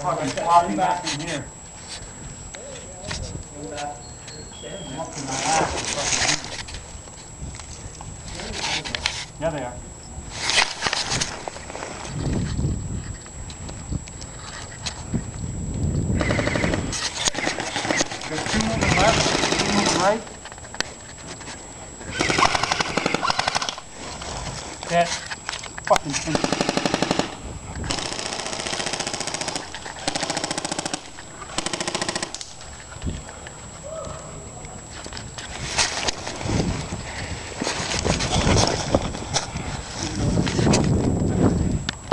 fucking floppy back in here. I'm up to my ass. Yeah, they are. There's two moving left, two moving right.